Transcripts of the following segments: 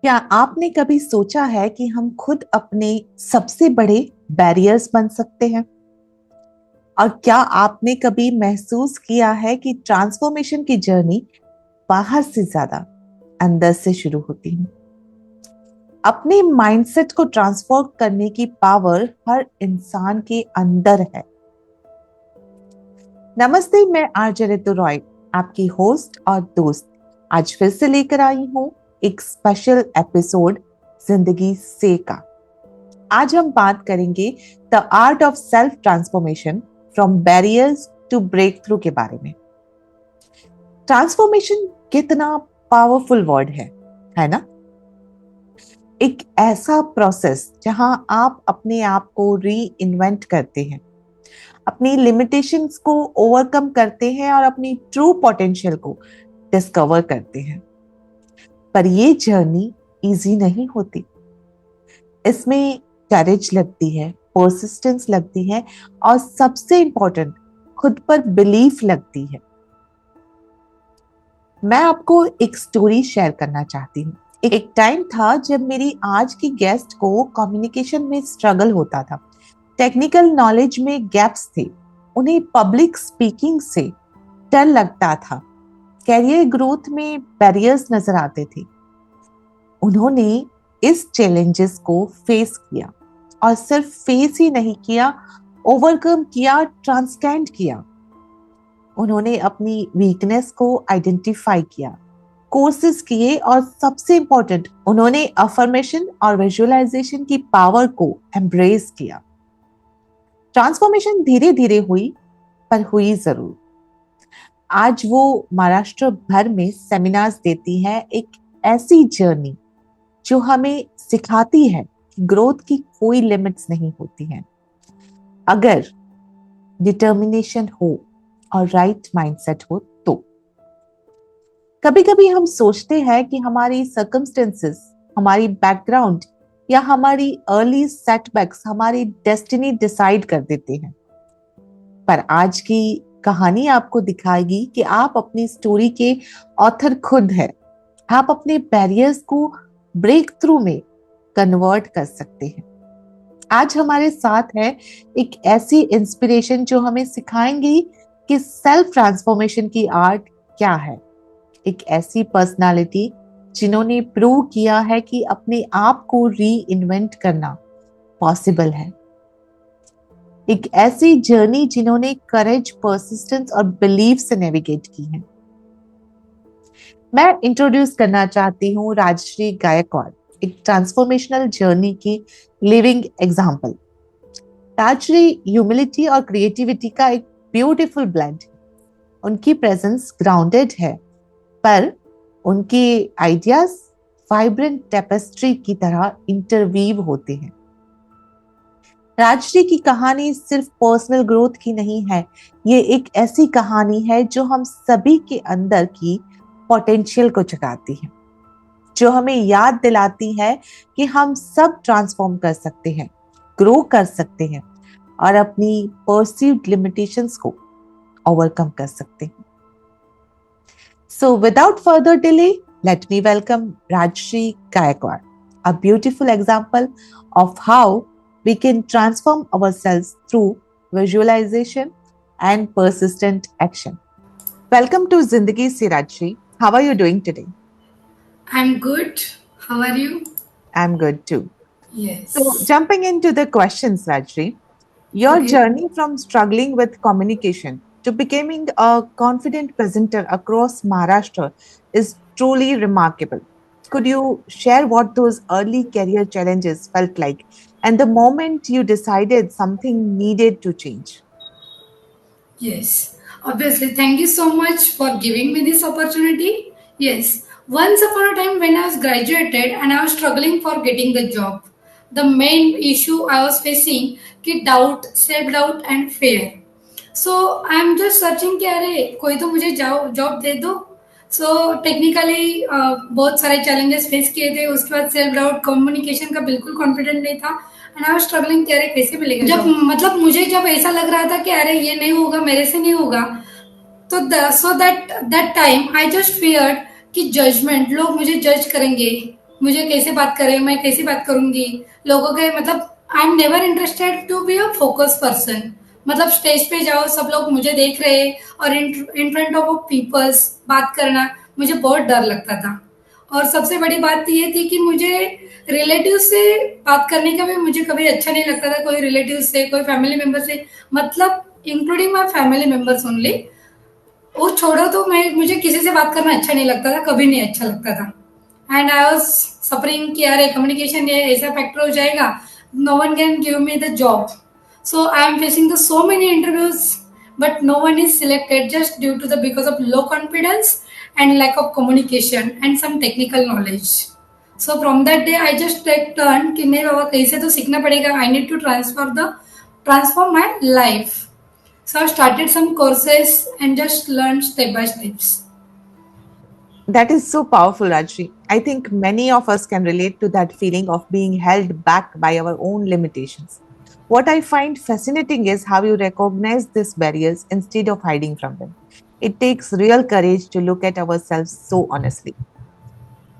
क्या आपने कभी सोचा है कि हम खुद अपने सबसे बड़े बैरियर्स बन सकते हैं? और क्या आपने कभी महसूस किया है कि ट्रांसफॉर्मेशन की जर्नी बाहर से ज्यादा अंदर से शुरू होती है? अपने माइंडसेट को ट्रांसफॉर्म करने की पावर हर इंसान के अंदर है। नमस्ते, मैं आरजे रितु रॉय, आपकी होस्ट और दोस्त, आज फिर से लेकर आई हूं एक स्पेशल एपिसोड जिंदगी से का। आज हम बात करेंगे the art of self transformation from barriers to break through के बारे में। ट्रांसफॉर्मेशन कितना पावरफुल वर्ड है ना? एक ऐसा प्रोसेस जहां आप अपने आप को री इन्वेंट करते हैं, अपनी लिमिटेशंस को ओवरकम करते हैं और अपनी ट्रू पोटेंशियल को डिस्कवर करते हैं। पर ये जर्नी इजी नहीं होती। इसमें करेज लगती है, परसिस्टेंस लगती है और सबसे इंपॉर्टेंट खुद पर बिलीफ लगती है। मैं आपको एक स्टोरी शेयर करना चाहती हूँ। एक टाइम था जब मेरी आज की गेस्ट को कम्युनिकेशन में स्ट्रगल होता था, टेक्निकल नॉलेज में गैप्स थे, उन्हें पब्लिक स्पीकिंग से डर लगता था, कैरियर ग्रोथ में बैरियर्स नजर आते थे। उन्होंने इस चैलेंजेस को फेस किया और सिर्फ फेस ही नहीं किया, ओवरकम किया, ट्रांससेंड किया। उन्होंने अपनी वीकनेस को आइडेंटिफाई किया, कोर्सेज किए और सबसे इंपॉर्टेंट, उन्होंने अफर्मेशन और विजुअलाइजेशन की पावर को एम्ब्रेस किया। ट्रांसफॉर्मेशन धीरे धीरे हुई, पर हुई जरूर। आज वो महाराष्ट्र भर में सेमिनार्स देती है, एक ऐसी जर्नी जो हमें सिखाती है कि ग्रोथ की कोई लिमिट्स नहीं होती हैं, अगर डिटर्मिनेशन हो और राइट माइंडसेट हो तो। कभी कभी हम सोचते हैं कि हमारी सर्कमस्टेंसेस, हमारी बैकग्राउंड या हमारी अर्ली सेटबैक्स हमारी डेस्टिनी डिसाइड कर देते हैं। पर आज की कहानी आपको दिखाएगी कि आप अपनी स्टोरी के ऑथर खुद हैं। आप अपने बैरियर्स को ब्रेक थ्रू में कन्वर्ट कर सकते हैं। आज हमारे साथ है एक ऐसी इंस्पिरेशन जो हमें सिखाएंगी कि सेल्फ ट्रांसफॉर्मेशन की आर्ट क्या है। एक ऐसी पर्सनालिटी जिन्होंने प्रूव किया है कि अपने आप को री इन्वेंट करना पॉसिबल है। एक ऐसी जर्नी जिन्होंने करेज, परसिस्टेंस और बिलीफ से नेविगेट की है। मैं इंट्रोड्यूस करना चाहती हूँ राजश्री गायकवाड़, एक ट्रांसफॉर्मेशनल जर्नी की लिविंग एग्जाम्पल। राजश्री ह्यूमिलिटी और क्रिएटिविटी का एक ब्यूटीफुल ब्लेंड। उनकी प्रेजेंस ग्राउंडेड है, पर उनके आइडियाज वाइब्रेंट टेपेस्ट्री की तरह इंटरवीव होते हैं। राजश्री की कहानी सिर्फ पर्सनल ग्रोथ की नहीं है, ये एक ऐसी कहानी है जो हम सभी के अंदर की पोटेंशियल को जगाती है, जो हमें याद दिलाती है कि हम सब ट्रांसफॉर्म कर सकते हैं, ग्रो कर सकते हैं और अपनी परसीव्ड लिमिटेशंस को ओवरकम कर सकते हैं। So without further delay, let me welcome Rajshri Gaikwad, a beautiful example of how we can transform ourselves through visualization and persistent action. Welcome to Zindagi Se Rajshri. How are you doing today? I'm good. How are you? I'm good too. Yes. So, jumping into the questions, Rajshri, your Okay. journey from struggling with communication to becoming a confident presenter across Maharashtra is truly remarkable. Could you share what those early career challenges felt like and the moment you decided something needed to change? Yes. Obviously, thank you so much for giving me this opportunity. Yes. Once upon a time, when I was graduated and I was struggling for getting the job, the main issue I was facing कि doubt, self doubt and fear. So I am just searching कि अरे कोई तो मुझे job दे दो। So technically बहुत सारे challenges face किए थे। उसके बाद सेल्फ डाउट, कम्युनिकेशन का बिल्कुल कॉन्फिडेंट नहीं था एंड आई वाज स्ट्रगलिंग कि अरे कैसे मिलेगा जब मतलब मुझे जब ऐसा लग रहा था कि अरे ये नहीं होगा, मेरे से नहीं होगा, तो that that time I just feared कि जजमेंट, लोग मुझे जज करेंगे, मुझे कैसे बात करें, मैं कैसे बात करूंगी लोगों के, मतलब I am never interested to be a focus person. मतलब स्टेज पे जाओ, सब लोग मुझे देख रहे हैं और इन फ्रंट ऑफ पीपल्स बात करना मुझे बहुत डर लगता था। और सबसे बड़ी बात ये थी कि मुझे रिलेटिव से बात करने का भी मुझे कभी अच्छा नहीं लगता था, कोई रिलेटिव से, कोई फैमिली मेंबर से, मतलब including my family members only. वो छोड़ो तो मैं मुझे किसी से बात करना अच्छा नहीं लगता था, कभी नहीं अच्छा लगता था। एंड आई वॉज सफरिंग कि अरे कम्युनिकेशन ये ऐसा फैक्टर हो जाएगा, no one can give me the job. So I am facing the so many interviews but no one is selected just due to the because of low confidence and lack of communication and some technical knowledge. So from that day I just take turn कि नहीं बाबा कैसे तो सीखना पड़ेगा, I need to transform my life. So I started some courses and just learned step by steps. That is so powerful, Rajshri. I think many of us can relate to that feeling of being held back by our own limitations. What I find fascinating is how you recognize these barriers instead of hiding from them. It takes real courage to look at ourselves so honestly.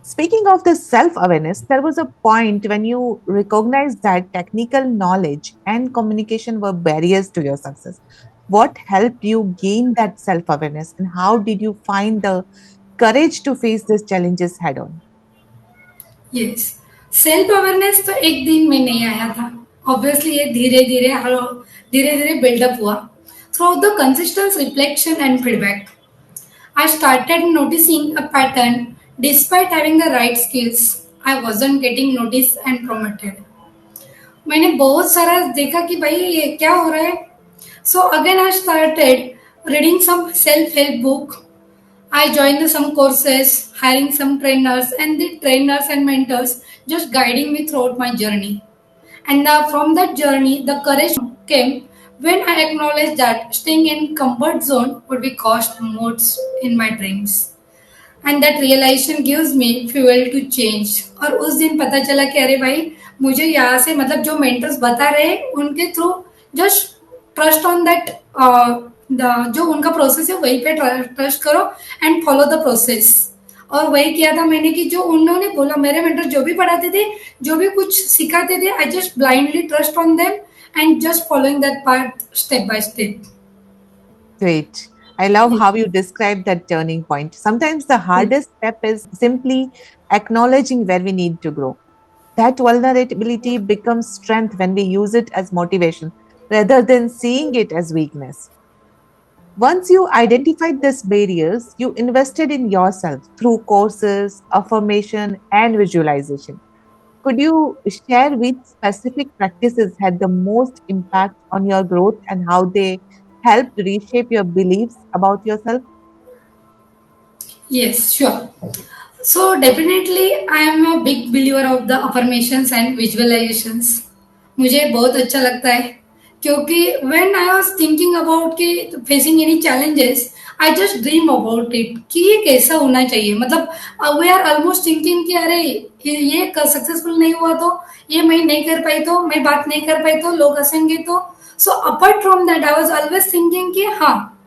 Speaking of the self awareness, there was a point when you recognized that technical knowledge and communication were barriers to your success. What helped you gain that self awareness, and how did you find the courage to face these challenges head on? Yes, self awareness तो एक दिन में नहीं आया था। Obviously ये धीरे धीरे बिल्डअप हुआ through the consistent reflection and feedback. I started noticing a pattern. Despite having the right skills, I wasn't getting noticed and promoted. मैंने बहुत सारा देखा कि भाई ये क्या हो रहा है। So again I started reading some self help book. I joined some courses, hiring some trainers, and the trainers and mentors just guiding me throughout my journey. And from that journey, the courage came when I acknowledged that staying in comfort zone would be cost most in my dreams. And that realisation gives me fuel to change. और उस दिन पता चला कि अरे भाई मुझे यहाँ से, मतलब जो मेंटर्स बता रहे हैं उनके through just trust on that, जो उनका प्रोसेस है वहीं पे ट्रस्ट करो एंड फॉलो द प्रोसेस। और वही किया था मैंने कि जो उन्होंने बोला, मेरे मेंटर जो भी पढ़ाते थे, जो भी कुछ सिखाते थे, I just blindly trust on them and just following that part step by step. Great. I love how you describe that turning point. Sometimes the hardest step is simply acknowledging where we need to grow. That vulnerability becomes strength when we use it as motivation rather than seeing it as weakness. Once you identified these barriers, you invested in yourself through courses, affirmation, and visualization. Could you share which specific practices had the most impact on your growth and how they helped reshape your beliefs about yourself? Yes, sure. So definitely I am a big believer of the affirmations and visualizations. मुझे बहुत अच्छा लगता है क्योंकि when I was thinking about कि facing any challenges, I just dream about it कि ये कैसा होना चाहिए। मतलब we are almost thinking कि अरे ये सक्सेसफुल नहीं हुआ तो, ये मैं नहीं कर पाई तो, मैं बात नहीं कर पाई तो लोग हंसेंगे तो। So apart from that I was always thinking कि हाँ,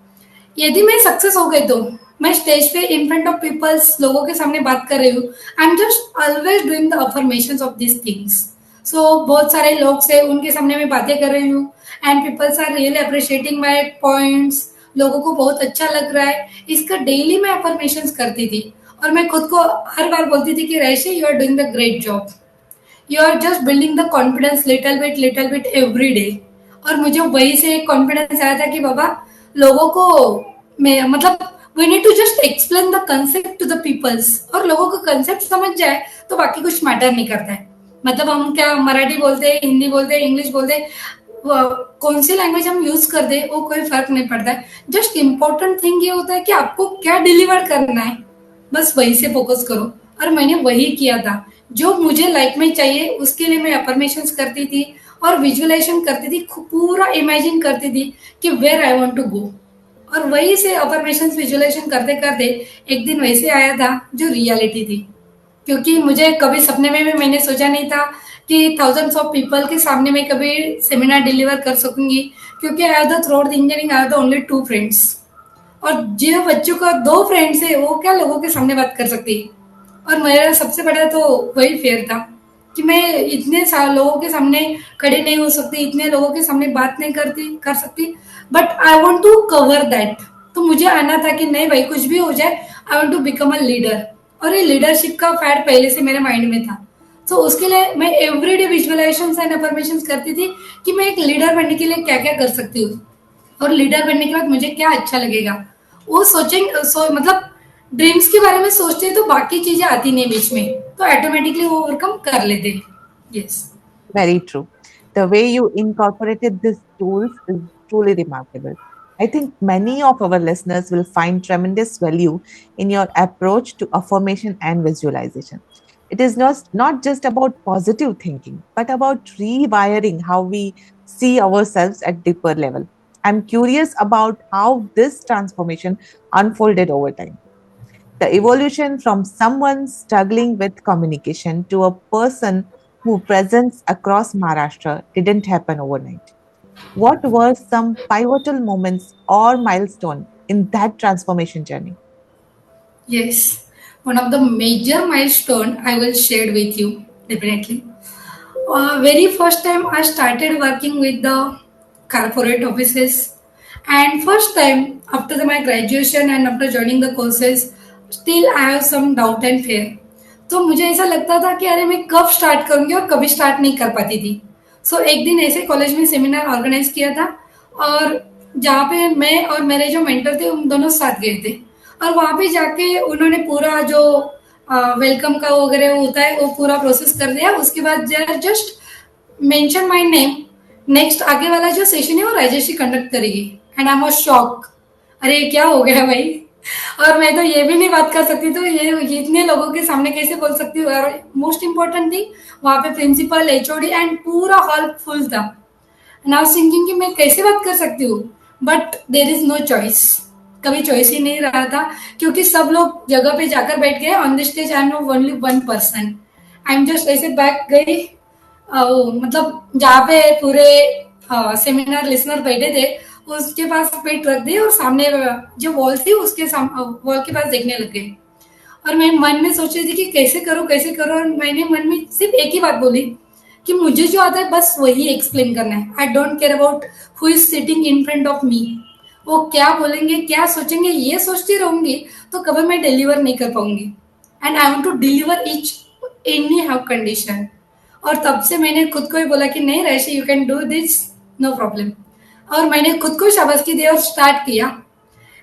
यदि मैं सक्सेस हो गई तो मैं स्टेज पे इन फ्रंट ऑफ पीपल्स लोगों के सामने बात कर रही हूँ, I am just always doing the affirmation of this things. So बहुत सारे लोग से उनके सामने मैं बातें कर रही हूँ and peoples are really appreciating my points, लोगों को बहुत अच्छा लग रहा है। इसका डेली मैं अफर्मेशन करती थी और मैं खुद को हर बार बोलती थी कि Rashi you are doing the great job, you are just building the confidence little bit every day. और मुझे वही से एक कॉन्फिडेंस आया था कि बाबा लोगों को मैं, मतलब we need to just explain the concept to the peoples, और लोगों को कंसेप्ट समझ जाए तो बाकी कुछ मैटर नहीं करता है। मतलब हम क्या मराठी बोलते हैं, हिंदी बोलते हैं, इंग्लिश बोलते हैं, कौन सी लैंग्वेज हम यूज कर दे वो कोई फर्क नहीं पड़ता है। जस्ट इम्पोर्टेंट थिंग ये होता है कि आपको क्या डिलीवर करना है, बस वही से फोकस करो। और मैंने वही किया था, जो मुझे लाइफ में चाहिए उसके लिए मैं अफर्मेशन करती थी और विजुअलाइजेशन करती थी, पूरा इमेजिन करती थी कि where I want to go. और वही से अफर्मेशन विजुअलाइजेशन करते करते एक दिन वैसे आया था जो रियलिटी थी। क्योंकि मुझे कभी सपने में भी मैंने सोचा नहीं था कि थाउजेंड्स ऑफ पीपल के सामने मैं कभी सेमिनार डिलीवर कर सकूंगी, क्योंकि आई have the through out the engineering I have the only 2 friends, और जो बच्चों का 2 फ्रेंड्स है वो क्या लोगों के सामने बात कर सकती है। और मेरा सबसे बड़ा तो वही फेयर था कि मैं इतने लोगों के सामने खड़े नहीं हो सकती, इतने लोगों के सामने बात नहीं कर सकती, but I want to cover that. तो मुझे आना था कि नहीं भाई, कुछ भी हो जाए, I want to become a leader. और ये लीडरशिप का फैट पहले से मेरे माइंड में था। तो उसके लिए मैं एवरीडे विजुअलाइजेशन एंड अफर्मेशन करती थी कि मैं एक लीडर बनने के लिए क्या क्या कर सकती हूँ, और लीडर बनने के बाद मुझे क्या अच्छा लगेगा। वो सोचेंगे मतलब ड्रीम्स के बारे में सोचते हैं तो बाकी चीजें आती नहीं बीच में, तो ऑटोमेटिकली वो ओवरकम कर लेते। Yes. Very true. The way you incorporated these tools is truly remarkable. I think many of our listeners will find tremendous value in your approach to affirmation and visualization. It is not just about positive thinking, but about rewiring how we see ourselves at deeper level. I'm curious about how this transformation unfolded over time. The evolution from someone struggling with communication to a person who presents across Maharashtra didn't happen overnight. What were some pivotal moments or milestone in that transformation journey? Yes, one of the major milestone I will share with you definitely. Very first time I started working with the corporate offices, and first time after my graduation and after joining the courses, still I have some doubt and fear. तो मुझे ऐसा लगता था कि अरे मैं कब start करूंगी और कभी स्टार्ट नहीं कर पाती थी। एक दिन ऐसे कॉलेज में सेमिनार ऑर्गेनाइज किया था, और जहाँ पे मैं और मेरे जो मेंटर थे उन दोनों साथ गए थे। और वहाँ पे जाके उन्होंने पूरा जो वेलकम का वगैरह होता है वो पूरा प्रोसेस कर दिया। उसके बाद just mention my name, next आगे वाला जो सेशन है वो राजेश ही कंडक्ट करेगी। एंड आई वाज शॉक, अरे ये क्या हो गया भाई। और मैं तो ये भी नहीं बात कर सकती, तो ये इतने लोगों के सामने कैसे बोल सकती हूँ। और मोस्ट इम्पोर्टेंट थिंग, वहाँ पे प्रिंसिपल, एचओडी एंड पूरा हॉल फुल था। नाउ थिंकिंग कि मैं कैसे बात कर सकती हूँ, but there is no choice. कभी चॉइस ही नहीं रहा था, क्योंकि सब लोग जगह पे जाकर बैठ गए। On the stage I am no only one person. I am just ऐसे बैक गई, मतलब जहाँ पे पूरे सेमिनार लिसनर बैठे थे उसके पास पेट रख दी, और सामने जो वॉल थी उसके वॉल के पास देखने लग गई। और मैं मन में सोच रही थी कि कैसे करूँ कैसे करूँ, और मैंने मन में सिर्फ एक ही बात बोली कि मुझे जो आता है बस वही एक्सप्लेन करना है। I don't care about who is sitting in front of me, वो क्या बोलेंगे क्या सोचेंगे ये सोचती रहूंगी तो कभी मैं डिलीवर नहीं कर पाऊंगी। And I want to deliver each anyhow condition. और तब से मैंने खुद को ही बोला कि नहीं Rashi, you can do this, no problem. और मैंने खुद को शाबाशी दी और स्टार्ट किया।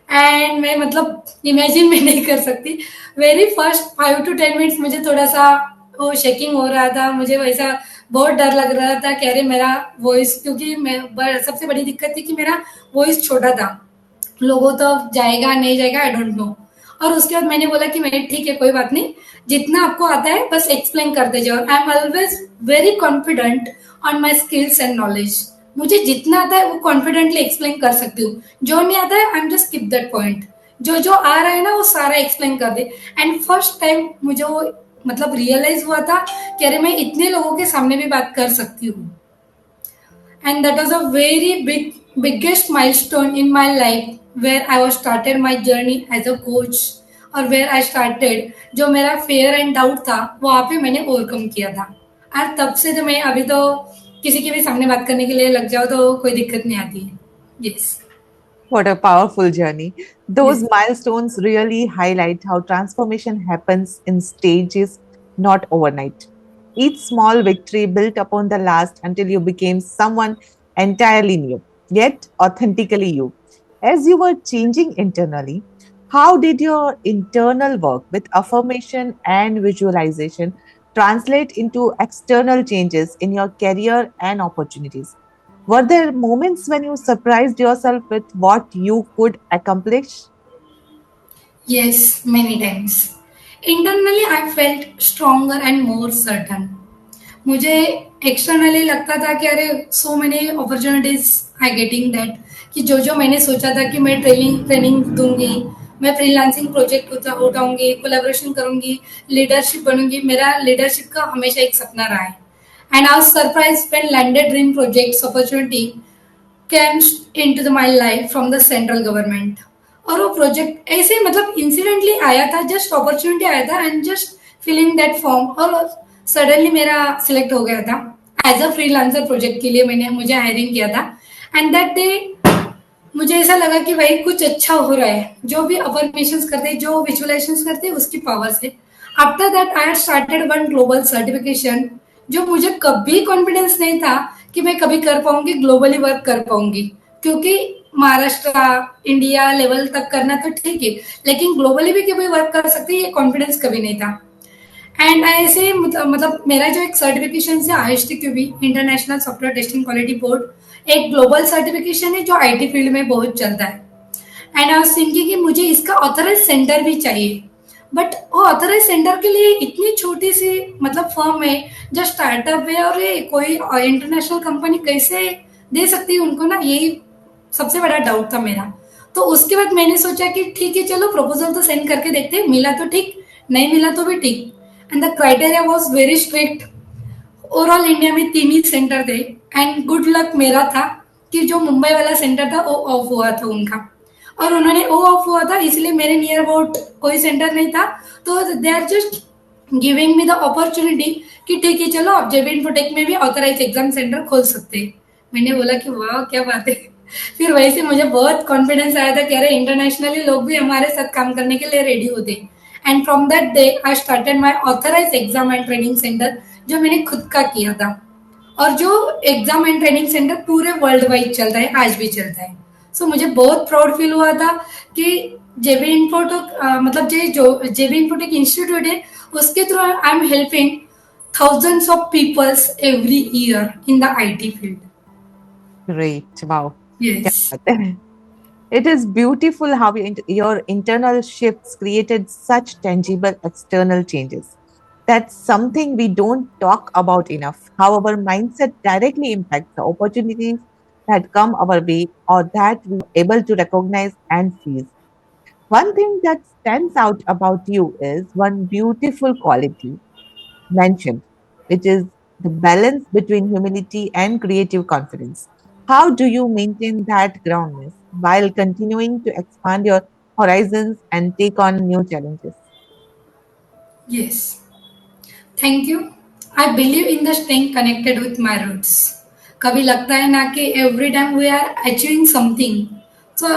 एंड मैं मतलब इमेजिन भी नहीं कर सकती, वेरी फर्स्ट 5 to 10 मिनट्स मुझे थोड़ा सा वो शेकिंग हो रहा था, मुझे वैसा बहुत डर लग रहा था कि अरे मेरा वॉइस, क्योंकि सबसे बड़ी दिक्कत थी कि मेरा वॉइस छोटा था, लोगों तो जाएगा नहीं जाएगा आई डोंट नो। और उसके बाद मैंने बोला कि मैं ठीक है कोई बात नहीं, जितना आपको आता है बस एक्सप्लेन करते जाओ। I am always very confident on my skills and knowledge. मुझे जितना आता है वो कॉन्फिडेंटली एक्सप्लेन कर सकती हूँ, जो नहीं आता है आई am just skip that point. जो जो आ रहा है ना वो सारा एक्सप्लेन कर दे। एंड फर्स्ट टाइम मुझे वो मतलब रियलाइज हुआ था कि अरे मैं इतने लोगों के सामने भी बात कर सकती हूँ। And that was a very biggest milestone in my life where I was started my journey as a coach, और where I started जो मेरा fear and doubt था वहाँ पे मैंने overcome किया था। और तब से तो मैं अभी तो किसी के भी सामने बात करने के लिए लग जाओ तो कोई दिक्कत नहीं आती है। Yes. What a powerful journey. Those Yes. milestones really highlight how transformation happens in stages, not overnight. Each small victory built upon the last until you became someone entirely new, yet authentically you. As you were changing internally, how did your internal work with affirmation and visualization translate into external changes in your career and opportunities? Were there moments when you surprised yourself with what you could accomplish? Yes, many times. Internally, I felt stronger and more certain. मुझे externally लगता था कि अरे so many opportunities I getting that, कि जो जो मैंने सोचा था कि मैं ट्रेनिंग ट्रेनिंग दूंगी, मैं फ्रीलांसिंग प्रोजेक्ट उठाऊंगी, कोलेबोरेशन करूंगी, लीडरशिप बनूंगी, मेरा लीडरशिप का हमेशा एक सपना रहा है। And I was surprised when landed dream projects opportunity came into my life from the central government. और वो प्रोजेक्ट ऐसे मतलब इंसिडेंटली आया था, जस्ट अपॉर्चुनिटी आया था and just filling that form, और सडनली मेरा सिलेक्ट हो गया था एज अ फ्रीलांसर प्रोजेक्ट के लिए। मैंने मुझे हायरिंग किया था एंड दैट डे मुझे ऐसा लगा कि भाई कुछ अच्छा हो रहा है, जो भी अफर्मेशंस करते, जो विजुअलाइजेशंस करते, उसकी पावर से। After that I started one global certification, जो मुझे कभी कॉन्फिडेंस नहीं था कि मैं कभी कर पाऊंगी, ग्लोबली वर्क कर पाऊंगी, क्योंकि महाराष्ट्र इंडिया लेवल तक करना तो ठीक है, लेकिन ग्लोबली भी कभी वर्क कर सकती है, ये कॉन्फिडेंस कभी नहीं था। एंड ऐसे मतलब मेरा जो एक सर्टिफिकेशन है ISTQB, international software testing quality board, एक ग्लोबल सर्टिफिकेशन है जो IT फील्ड में बहुत चलता है। एंड आई वाज थिंकिंग कि मुझे इसका ऑथराइज सेंटर भी चाहिए, बट वो ऑथराइज सेंटर के लिए इतनी छोटी सी मतलब फर्म है, जो स्टार्टअप है, और ये कोई इंटरनेशनल कंपनी कैसे दे सकती है उनको ना, यही सबसे बड़ा डाउट था मेरा। तो उसके बाद मैंने सोचा कि ठीक है, चलो प्रपोजल तो सेंड करके देखते हैं, मिला तो ठीक, नहीं मिला तो भी ठीक। And the criteria was very strict. Overall India में 3 ही सेंटर थे एंड गुड लक मेरा था कि जो मुंबई वाला सेंटर था वो ऑफ हुआ था उनका, और उन्होंने वो ऑफ हुआ था इसलिए मेरे नियर अबाउट कोई सेंटर नहीं था। तो they are just giving me the opportunity कि ठीक है चलो आप जेबी इन्फोटेक में भी ऑथराइज एग्जाम सेंटर खोल सकते हैं। मैंने बोला कि वाह क्या बात है। फिर वैसे मुझे बहुत कॉन्फिडेंस आया था कि अरे इंटरनेशनली लोग भी हमारे साथ काम करने के लिए रेडी होते। And from that day I started my authorise exam and training centre, जो मैंने खुद का किया था, और जो एग्जाम एंड ट्रेनिंग सेंटर पूरे वर्ल्ड वाइड चलता है, आज भी चलता है। सो मुझे बहुत प्राउड फील हुआ था कि जेबी इन्फोटेक मतलब जो जेबी इन्फोटेक इंस्टीट्यूट है, उसके through I am helping thousands of peoples every year in the IT field. Great. Wow. क्या Yes. बात है. It is beautiful how your internal shifts created such tangible external changes. That's something we don't talk about enough. How our mindset directly impacts the opportunities that come our way or that we are able to recognize and seize. One thing that stands out about you is one beautiful quality mentioned, which is the balance between humility and creative confidence. How do you maintain that groundness while continuing to expand your horizons and take on new challenges? Yes. Thank you. I believe in the staying connected with my roots. कभी लगता है ना कि every time we are achieving something, so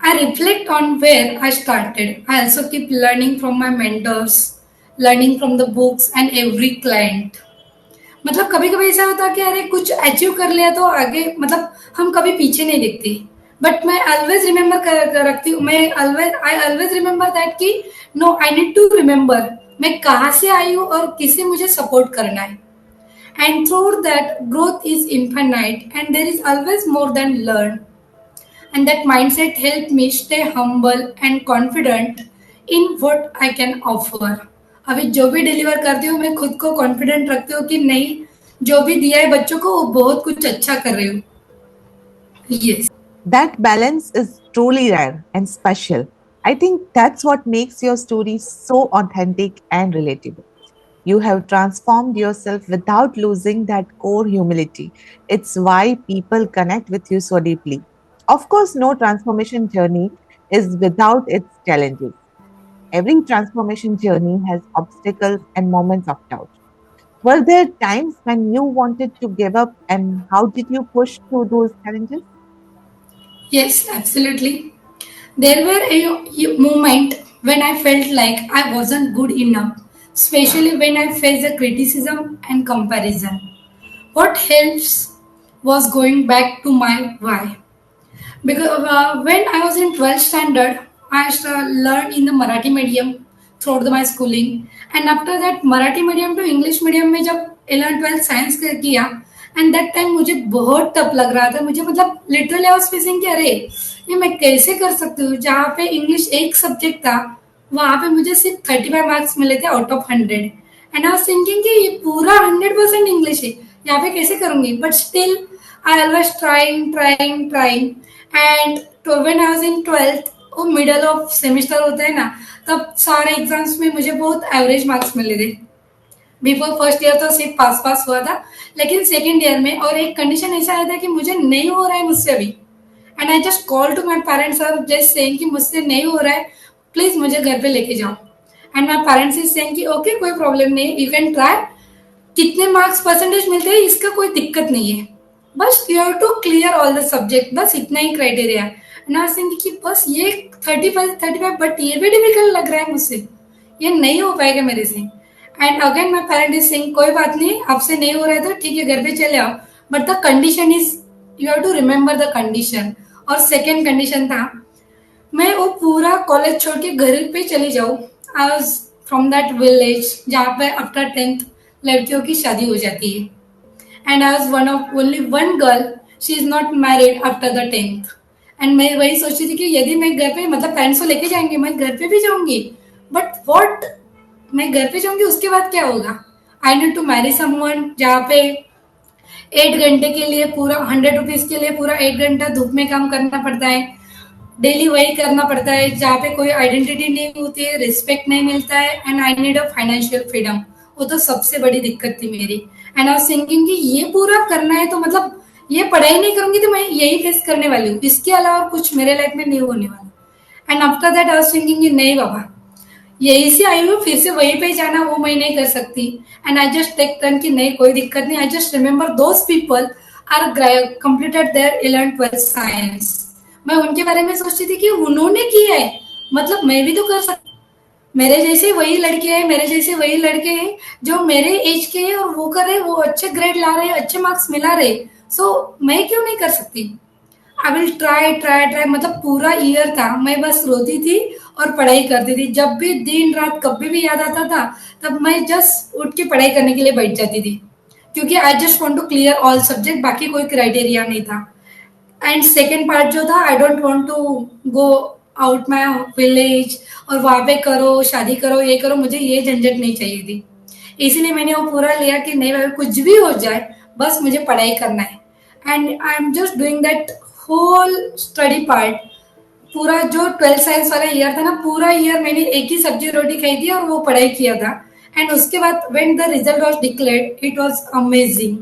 I reflect on where I started. I also keep learning from my mentors, learning from the books and every client. मतलब कभी कभी ऐसा होता है कि अरे कुछ अचीव कर लिया तो आगे मतलब हम कभी पीछे नहीं देखते, बट मैं ऑलवेज रिमेम्बर रखती हूँ, मैं always I always remember that कि no I need to remember मैं कहाँ से आई हूँ और किसे मुझे सपोर्ट करना है। And through that growth is infinite and there is always more than learn, and that mindset helped me stay humble and confident in what I can offer. अभी जो भी डिलीवर करती हूँ मैं खुद को कॉन्फिडेंट रखती हूँ कि नहीं, जो भी दिया है बच्चों को वो बहुत कुछ अच्छा कर रही हूँ। Yes. That balance is truly rare and special. I think that's what makes your story so authentic and relatable. You have transformed yourself without losing that core humility. It's why people connect with you so deeply. Of course, no transformation journey is without its challenges. Every transformation journey has obstacles and moments of doubt. Were there times when you wanted to give up, and how did you push through those challenges? Yes, absolutely. There were a moment when I felt like I wasn't good enough, especially when I faced the criticism and comparison. What helps was going back to my why. Because when I was in 12th standard, I learned in the Marathi medium throughout my schooling. And after that, Marathi medium to English medium में जब 11th 12th science किया, and that time मुझे बहुत tough लग रहा था। मुझे मतलब लिटरली आई वाज फेसिंग कि अरे ये मैं कैसे कर सकती हूँ। जहाँ पे इंग्लिश एक सब्जेक्ट था, वहाँ पे मुझे सिर्फ 35 मार्क्स मिले थे out of 100। And I was thinking कि ये पूरा 100% इंग्लिश है, यहाँ पे कैसे करूंगी। But still I always trying and when I was in 12th, वो मिडल ऑफ सेमेस्टर होता है ना, तब सारे एग्जाम्स में मुझे बहुत एवरेज मार्क्स मिले थे। बिफोर फर्स्ट ईयर तो सिर्फ पास पास हुआ था, लेकिन सेकेंड ईयर में और एक कंडीशन ऐसा आया था कि मुझे नहीं हो रहा है मुझसे अभी, and I just call to my parents और जस्ट सेइंग कि मुझसे नहीं हो रहा है, प्लीज मुझे घर पे लेके जाओ. And my parents is saying कि ओके कोई प्रॉब्लम नहीं, यू कैन ट्राई, कितने मार्क्स परसेंटेज मिलते हैं इसका कोई दिक्कत नहीं है, बस you have to clear all the subject, बस इतना ही क्राइटेरिया है. ना सिंह कि बस ये 35 बट ये भी डिफिकल्ट लग रहा है मुझसे, ये नहीं हो पाएगा मेरे से. And again my parent is Singh कोई बात नहीं, आपसे नहीं हो रहा है तो ठीक है घर पे चले आओ, but the condition is you have to remember the condition. और सेकेंड कंडीशन था मैं वो पूरा कॉलेज छोड़ के घर पे चली जाऊँ. I was from that village जहाँ पे आफ्टर 10th लड़कियों की शादी हो जाती है. And I was one of only one girl, she is not married after the 10th. And मैं वही सोच रही थी कि यदि मैं घर पे मतलब पेरेंट्स को लेके जाएंगे मैं घर पे भी जाऊंगी, बट वॉट, मैं घर पे जाऊंगी उसके बाद क्या होगा. I need to marry someone जहाँ पे 8 घंटे के लिए पूरा 100 रुपीज के लिए पूरा 8 घंटा धूप में काम करना पड़ता है, डेली वही करना पड़ता है जहाँ पे कोई आइडेंटिटी नहीं होती है, रिस्पेक्ट नहीं मिलता है. And I need a financial freedom, वो तो सबसे बड़ी दिक्कत थी मेरी. एंड आई वाज थिंकिंग कि ये पूरा करना है तो मतलब ये पढ़ाई नहीं करूंगी तो मैं यही फेस करने वाली हूँ, इसके अलावा कुछ मेरे लाइफ में नहीं होने वाला. And after that I was thinking कि नहीं बाबा, यही से आई हूँ फिर से वहीं पे जाना वो मैं नहीं कर सकती. And I just take turn कि नहीं कोई दिक्कत नहीं, I just remember those people are completed their 11th-12th science. मैं उनके बारे में सोचती थी कि उन्होंने किया है मतलब मैं भी तो कर सकती. मेरे जैसे वही लड़के हैं, मेरे जैसे वही लड़के हैं जो मेरे एज के हैं और वो कर रहे, वो अच्छे ग्रेड ला रहे, अच्छे मार्क्स मिला रहे, सो मैं क्यों नहीं कर सकती. I will try try try, मतलब पूरा ईयर था मैं बस रोती थी और पढ़ाई करती थी. जब भी दिन रात कभी भी याद आता था तब मैं जस्ट उठ के पढ़ाई करने के लिए बैठ जाती थी, क्योंकि I just want to clear all subject, बाकी कोई क्राइटेरिया नहीं था. एंड सेकेंड पार्ट जो था I don't want to go out my village और वहां पे करो शादी करो ये करो, मुझे ये झंझट नहीं चाहिए थी. इसीलिए मैंने वो पूरा लिया कि नहीं भाई कुछ भी हो जाए बस मुझे पढ़ाई करना है. And I am just doing that whole study part. पूरा जो 12th साइंस वाला ईयर था ना, पूरा ईयर मैंने एक ही सब्जी रोटी खाई थी और वो पढ़ाई किया था. एंड उसके बाद when the result was declared it was amazing.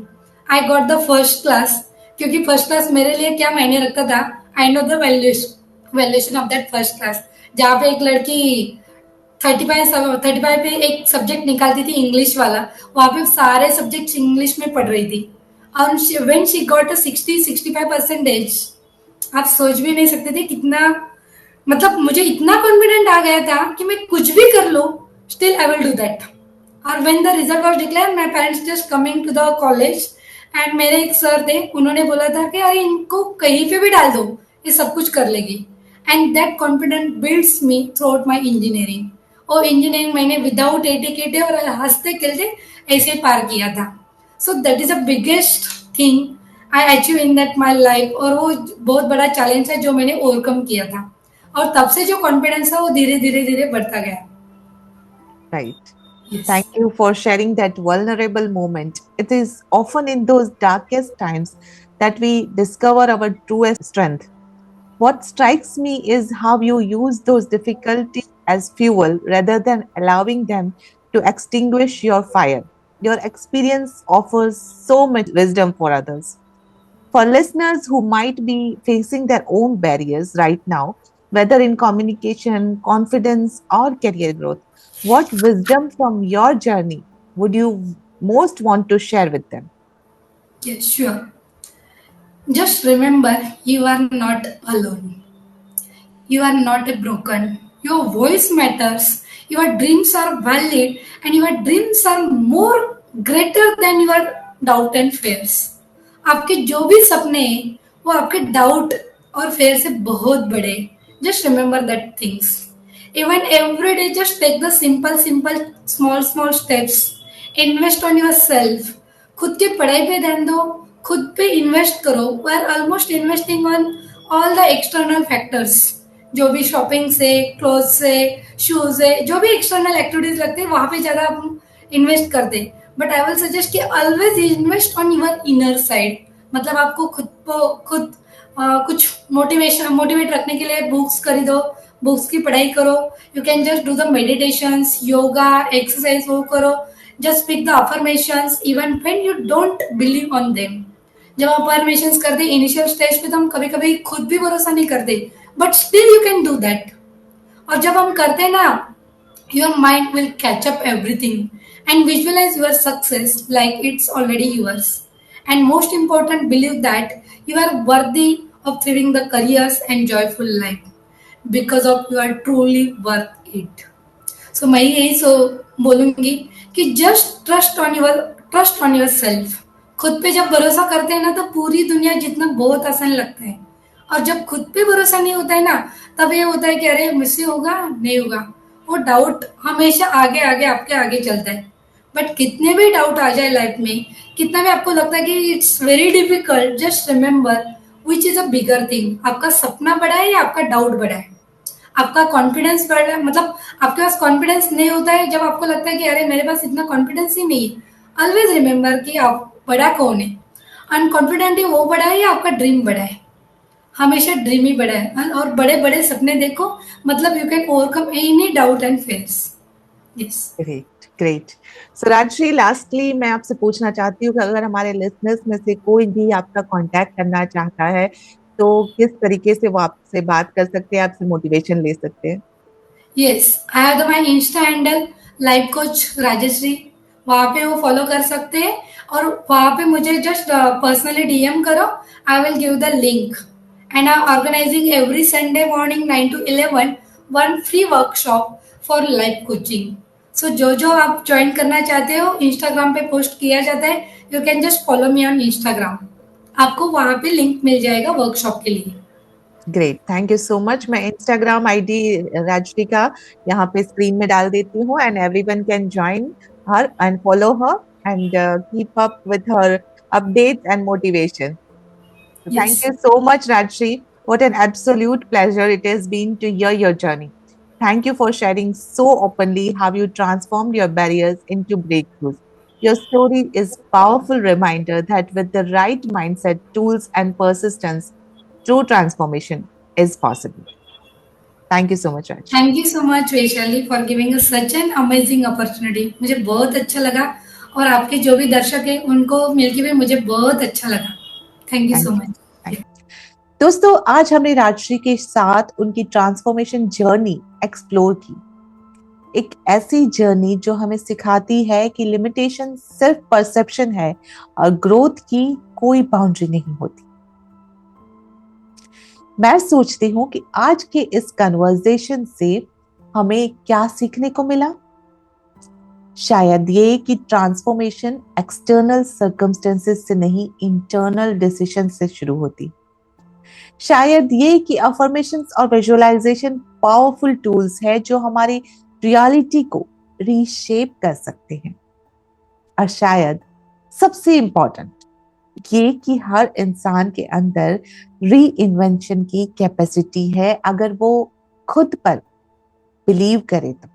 I got the first class, क्योंकि फर्स्ट क्लास मेरे लिए क्या मायने रखता था. I know the valuation of that first class, जहाँ पे एक लड़की 35 पे एक सब्जेक्ट निकालती थी इंग्लिश वाला, वहाँ पे सारे सब्जेक्ट इंग्लिश में पढ़ रही थी. और व्हेन शी गॉट अ 60-65% आप सोच भी नहीं सकते थे कितना, मतलब मुझे इतना कॉन्फिडेंट आ गया था कि मैं कुछ भी कर लो still I will do that. और when the result was declare my parents just coming to the college and मेरे एक सर थे, उन्होंने बोला था कि अरे इनको कहीं पे भी डाल दो ये सब कुछ कर लेगी. And that confidence builds me through out my engineering. और इंजीनियरिंग मैंने विदाउट एटीकेट और हंसते खेलते ऐसे पार किया था. So that is the biggest thing I achieve in that my life. और वो बहुत बड़ा चैलेंज है जो मैंने ओवरकम किया था, और तब से जो कॉन्फिडेंस है वो धीरे धीरे धीरे बढ़ता गया. Right. Yes. Thank you for sharing that vulnerable moment. It is often in those darkest times that we discover our truest strength. What strikes me is how you use those difficulties as fuel rather than allowing them to extinguish your fire. Your experience offers so much wisdom for others. For listeners who might be facing their own barriers right now, whether in communication, confidence, or career growth, what wisdom from your journey would you most want to share with them? Yes, sure. Just remember, you are not alone. You are not broken. Your voice matters. Your dreams are valid, and your dreams are more greater than your doubt and fears. आपके जो भी सपने हैं वो आपके doubt और fair से बहुत बड़े. Just remember that things. Even every day just take the simple simple small steps. Invest on yourself. खुद की पढ़ाई पे ध्यान दो, खुद पे इन्वेस्ट करो. We are almost investing on all the external factors, जो भी शॉपिंग से, क्लोथ से, शूज से, जो भी एक्सटर्नल एक्टिविटीज लगते हैं वहां पे ज्यादा हम इन्वेस्ट करते हैं. बट आई विल सजेस्ट कि always invest on your inner side. मतलब आपको खुद कुछ मोटिवेट रखने के लिए बुक्स खरीदो, बुक्स की पढ़ाई करो. You can just do the meditations, yoga, exercise वो करो. Just speak the affirmations even when you don't believe on them. जब आप अफर्मेशंस करते इनिशियल स्टेज पे तो हम कभी कभी खुद भी भरोसा नहीं करते, but still you can do that. और जब हम करते हैं ना, your mind will catch up everything and visualize your success like it's already yours. And most important, believe that you are worthy of living the careers and joyful life because of you are truly worth it. सो मैं यही बोलूंगी कि trust on yourself. खुद पे जब भरोसा करते हैं ना तो पूरी दुनिया जीतना बहुत आसान लगता है। और जब खुद पे भरोसा नहीं होता है ना, तब ये होता है कि अरे मुझसे होगा नहीं होगा। वो डाउट हमेशा आगे आगे आपके आगे चलता है। बट कितने भी डाउट आ जाए लाइफ में, कितना भी आपको लगता है कि it's very difficult, just remember which is a bigger thing. आपका सपना बड़ा है या आपका डाउट बड़ा है? आपका कॉन्फिडेंस बढ़ मतलब आपके पास कॉन्फिडेंस नहीं होता है जब आपको लगता है कि अरे मेरे पास इतना कॉन्फिडेंस ही नहीं है। ऑलवेज रिमेम्बर कि आप बड़ा कौन है। अनकॉन्फिडेंट ही वो बड़ा है या आपका ड्रीम बड़ा है? हमेशा ड्रीम ही बड़ा है। और बड़े बड़े सपने देखो, मतलब you can overcome any doubt and fears. Yes. Great great. So Rajshri, lastly मैं आपसे पूछना चाहती हूँ कि अगर हमारे लिसनर्स में से कोई भी आपका कांटेक्ट करना चाहता है तो किस तरीके से वो आपसे बात कर सकते हैं, आपसे मोटिवेशन ले सकते हैं? Yes, I have the my insta handle life coach Rajshri. वहाँ पे वो फॉलो कर सकते हैं और वहाँ पे मुझे जस्ट पर्सनली डीएम करो। I will give the link. And I organising every Sunday morning 9 to 11 one free workshop for life coaching. So जो जो आप ज्वाइन करना चाहते हो, इंस्टाग्राम पे पोस्ट किया जाता है। You can just follow me on Instagram. आपको वहाँ पे लिंक मिल जाएगा वर्कशॉप के लिए। Great, thank you so much. मैं इंस्टाग्राम आईडी राजश्री का यहाँ पे स्क्रीन में डाल देती हूँ and everyone can join her and follow her and keep up with her updates and motivation. Yes. Thank you so much, Rajshri. What an absolute pleasure it has been to hear your journey. Thank you for sharing so openly how you transformed your barriers into breakthroughs. Your story is powerful reminder that with the right mindset, tools, and persistence, true transformation is possible. Thank you so much, Raj. Thank you so much Vaishali for giving such an amazing opportunity. मुझे बहुत अच्छा लगा और आपके जो भी दर्शक हैं उनको मिलके भी मुझे बहुत अच्छा लगा। Thank you so Thank you. Much. Thank you. दोस्तों, आज हमने राजश्री के साथ उनकी ट्रांसफॉर्मेशन जर्नी एक्सप्लोर की। एक ऐसी जर्नी जो हमें सिखाती है कि लिमिटेशन सिर्फ परसेप्शन है और ग्रोथ की कोई बाउंड्री नहीं होती। मैं सोचती हूँ कि आज के इस कन्वर्सेशन से हमें क्या सीखने को मिला। शायद ये कि ट्रांसफॉर्मेशन एक्सटर्नल सर्कमस्टेंसेस से नहीं, इंटरनल डिसीजन से शुरू होती। शायद ये कि अफर्मेशंस और विजुअलाइजेशन पावरफुल टूल्स है जो हमारी रियलिटी को रीशेप कर सकते हैं। और शायद सबसे इंपॉर्टेंट ये कि हर इंसान के अंदर री इन्वेंशन की कैपेसिटी है अगर वो खुद पर बिलीव करे तो।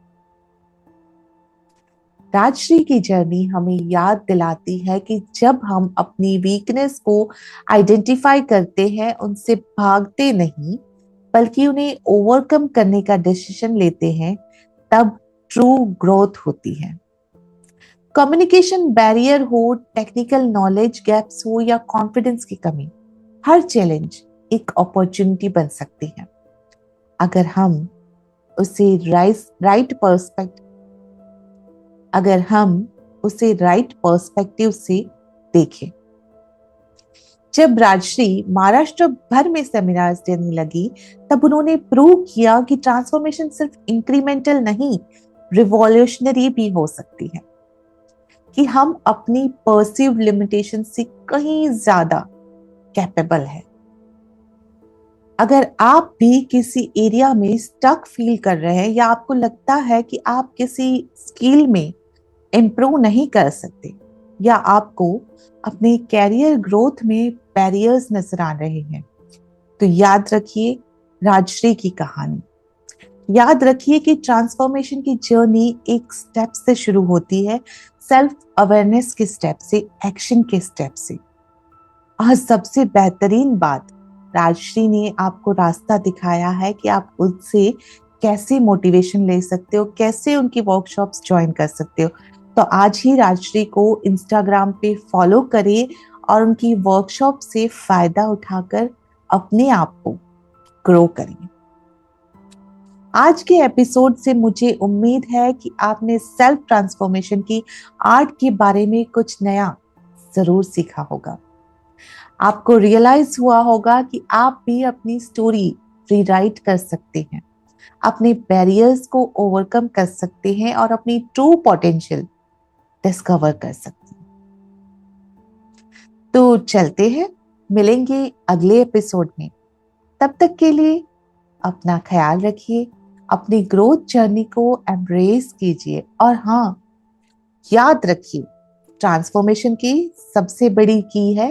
राजश्री की जर्नी हमें याद दिलाती है कि जब हम अपनी वीकनेस को आइडेंटिफाई करते हैं, उनसे भागते नहीं बल्कि उन्हें ओवरकम करने का डिसीजन लेते हैं, तब ट्रू ग्रोथ होती है। कम्युनिकेशन बैरियर हो, टेक्निकल नॉलेज गैप्स हो या कॉन्फिडेंस की कमी, हर चैलेंज एक अपॉर्चुनिटी बन सकती है अगर हम उसे राइट पर्सपेक्टिव से देखें। जब राजश्री महाराष्ट्र भर में सेमिनार्स देने लगी, तब उन्होंने प्रूव किया कि ट्रांसफॉर्मेशन सिर्फ इंक्रीमेंटल नहीं, रिवॉल्यूशनरी भी हो सकती है। कि हम अपनी परसीव लिमिटेशन से कहीं ज्यादा कैपेबल है। अगर आप भी किसी एरिया में स्टक फील कर रहे हैं या आपको लगता है कि आप किसी स्किल में इम्प्रूव नहीं कर सकते या आपको अपने कैरियर ग्रोथ में बैरियर्स नजर आ रहे हैं, तो याद रखिए राजश्री की कहानी। याद रखिए कि ट्रांसफॉर्मेशन की जर्नी एक स्टेप से शुरू होती है, सेल्फ अवेयरनेस के स्टेप से, एक्शन के स्टेप से। और सबसे बेहतरीन बात, राजश्री ने आपको रास्ता दिखाया है कि आप उससे कैसे मोटिवेशन ले सकते हो, कैसे उनकी वर्कशॉप्स ज्वाइन कर सकते हो। तो आज ही राजश्री को इंस्टाग्राम पे फॉलो करिए और उनकी वर्कशॉप से फायदा उठाकर अपने आप को ग्रो करें। आज के एपिसोड से मुझे उम्मीद है कि आपने सेल्फ ट्रांसफॉर्मेशन की आर्ट के बारे में कुछ नया जरूर सीखा होगा। आपको रियलाइज हुआ होगा कि आप भी अपनी स्टोरी रीराइट कर सकते हैं, अपने बैरियर्स को ओवरकम कर सकते हैं और अपनी ट्रू पोटेंशियल डिस्कवर कर सकते हैं। तो चलते हैं, मिलेंगे अगले एपिसोड में। तब तक के लिए अपना ख्याल रखिए, अपनी ग्रोथ जर्नी को एम्ब्रेस कीजिए और हाँ, याद रखिए ट्रांसफॉर्मेशन की सबसे बड़ी की है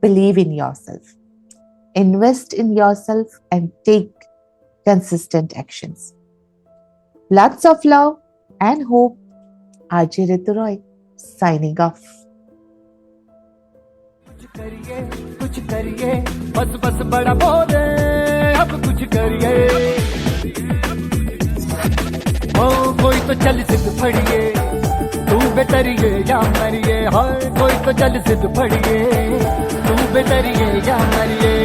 believe in yourself, invest in yourself and take consistent actions. Lots of love and hope. RJ Ritu Roy signing off. कुछ करिए बस बस बड़ा बोले अब कुछ करिए ओ कोई तो चल सिद्ध फड़िए तू बेतरिए या मरिए हाय कोई तो चल सिद्ध फड़िए तू बेतरिए या मरिए